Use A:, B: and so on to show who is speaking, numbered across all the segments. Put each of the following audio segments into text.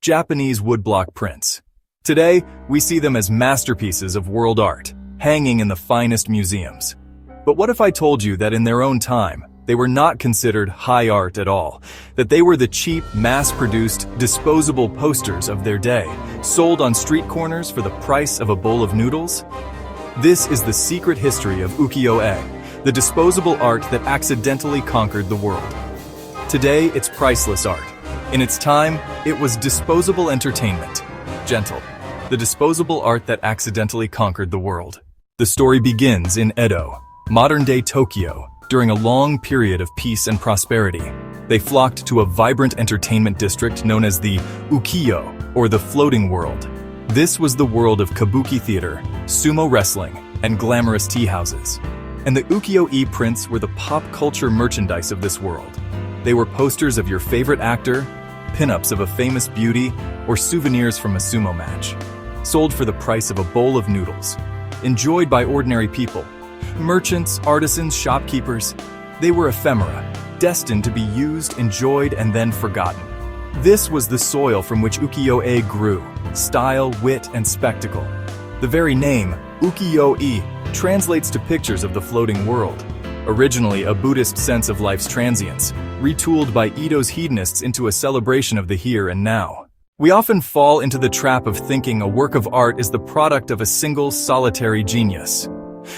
A: Japanese woodblock prints. Today, we see them as masterpieces of world art, hanging in the finest museums. But what if I told you that in their own time, they were not considered high art at all, that they were the cheap, mass-produced, disposable posters of their day, sold on street corners for the price of a bowl of noodles? This is the secret history of Ukiyo-e, the disposable art that accidentally conquered the world. Today, it's priceless art. In its time, it was disposable entertainment. Gentle. The disposable art that accidentally conquered the world. The story begins in Edo, modern-day Tokyo, during a long period of peace and prosperity. They flocked to a vibrant entertainment district known as the Ukiyo, or the floating world. This was the world of kabuki theater, sumo wrestling, and glamorous tea houses. And the Ukiyo-e prints were the pop culture merchandise of this world. They were posters of your favorite actor, pin-ups of a famous beauty, or souvenirs from a sumo match. Sold for the price of a bowl of noodles. Enjoyed by ordinary people. Merchants, artisans, shopkeepers. They were ephemera, destined to be used, enjoyed, and then forgotten. This was the soil from which Ukiyo-e grew. Style, wit, and spectacle. The very name, Ukiyo-e, translates to pictures of the floating world. Originally a Buddhist sense of life's transience, retooled by Edo's hedonists into a celebration of the here and now. We often fall into the trap of thinking a work of art is the product of a single, solitary genius.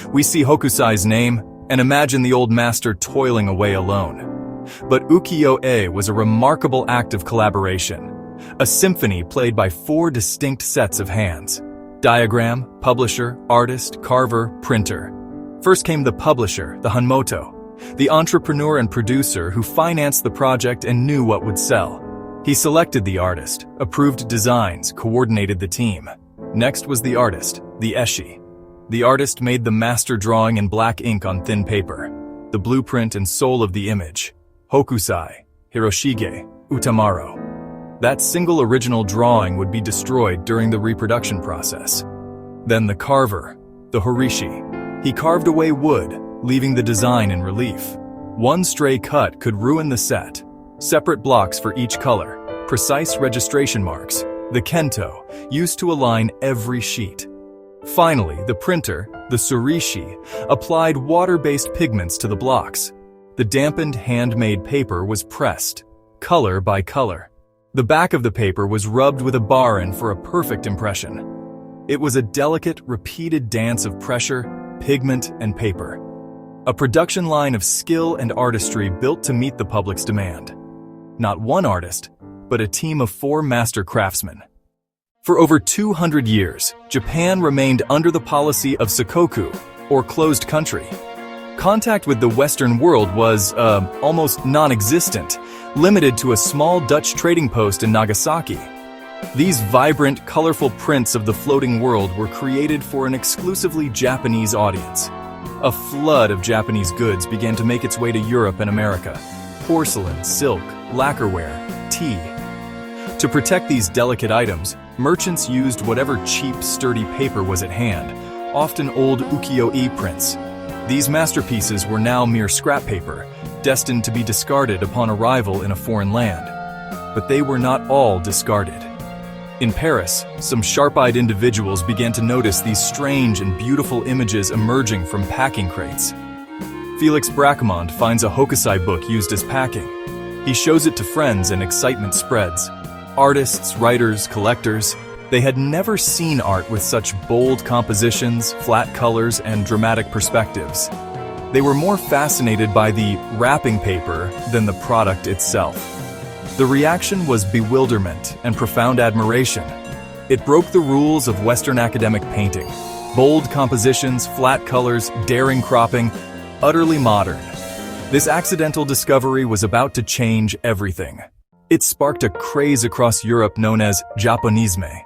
A: We see Hokusai's name and imagine the old master toiling away alone. But Ukiyo-e was a remarkable act of collaboration, a symphony played by 4 distinct sets of hands. Diagram, publisher, artist, carver, printer. First came the publisher, the Hanmoto, the entrepreneur and producer who financed the project and knew what would sell. He selected the artist, approved designs, coordinated the team. Next was the artist, the eshi. The artist made the master drawing in black ink on thin paper, the blueprint and soul of the image. Hokusai, Hiroshige, Utamaro. That single original drawing would be destroyed during the reproduction process. Then the carver, the horishi. He carved away wood, leaving the design in relief. One stray cut could ruin the set. Separate blocks for each color, precise registration marks, the kento, used to align every sheet. Finally, the printer, the surishi, applied water-based pigments to the blocks. The dampened handmade paper was pressed, color by color. The back of the paper was rubbed with a barin for a perfect impression. It was a delicate, repeated dance of pressure, pigment, and paper. A production line of skill and artistry built to meet the public's demand. Not one artist, but a team of 4 master craftsmen. For over 200 years, Japan remained under the policy of sakoku, or closed country. Contact with the Western world was, almost non-existent, limited to a small Dutch trading post in Nagasaki. These vibrant, colorful prints of the floating world were created for an exclusively Japanese audience. A flood of Japanese goods began to make its way to Europe and America. Porcelain, silk, lacquerware, tea. To protect these delicate items, merchants used whatever cheap, sturdy paper was at hand, often old ukiyo-e prints. These masterpieces were now mere scrap paper, destined to be discarded upon arrival in a foreign land. But they were not all discarded. In Paris, some sharp-eyed individuals began to notice these strange and beautiful images emerging from packing crates. Felix Braquemond finds a Hokusai book used as packing. He shows it to friends and excitement spreads. Artists, writers, collectors, they had never seen art with such bold compositions, flat colors, and dramatic perspectives. They were more fascinated by the wrapping paper than the product itself. The reaction was bewilderment and profound admiration. It broke the rules of Western academic painting. Bold compositions, flat colors, daring cropping, utterly modern. This accidental discovery was about to change everything. It sparked a craze across Europe known as Japonisme.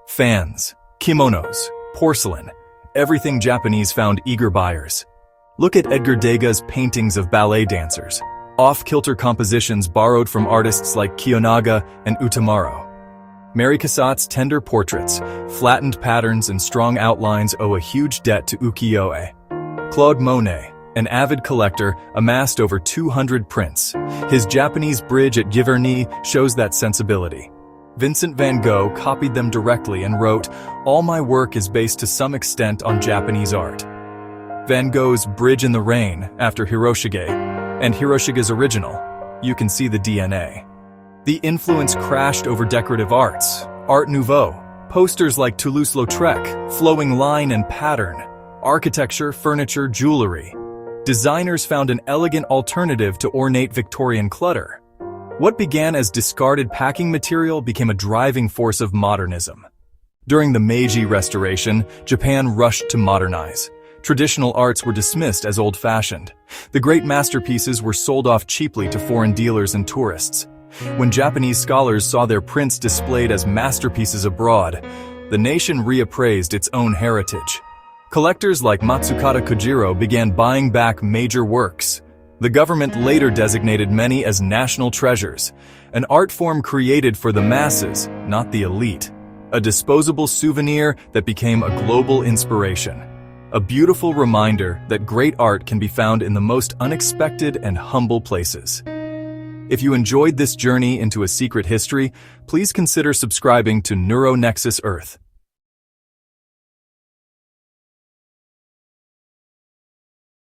A: Fans, kimonos, porcelain, everything Japanese found eager buyers. Look at Edgar Degas' paintings of ballet dancers, off-kilter compositions borrowed from artists like Kiyonaga and Utamaro. Mary Cassatt's tender portraits, flattened patterns, and strong outlines owe a huge debt to Ukiyo-e. Claude Monet, an avid collector, amassed over 200 prints. His Japanese bridge at Giverny shows that sensibility. Vincent van Gogh copied them directly and wrote, "All my work is based to some extent on Japanese art." Van Gogh's Bridge in the Rain, after Hiroshige, and Hiroshige's original, you can see the DNA. The influence crashed over decorative arts, Art Nouveau, posters like Toulouse-Lautrec, flowing line and pattern, architecture, furniture, jewelry. Designers found an elegant alternative to ornate Victorian clutter. What began as discarded packing material became a driving force of modernism. During the Meiji Restoration, Japan rushed to modernize. Traditional arts were dismissed as old-fashioned. The great masterpieces were sold off cheaply to foreign dealers and tourists. When Japanese scholars saw their prints displayed as masterpieces abroad, the nation reappraised its own heritage. Collectors like Matsukata Kojiro began buying back major works. The government later designated many as national treasures, an art form created for the masses, not the elite. A disposable souvenir that became a global inspiration. A beautiful reminder that great art can be found in the most unexpected and humble places. If you enjoyed this journey into a secret history, please consider subscribing to NeuroNexus Earth.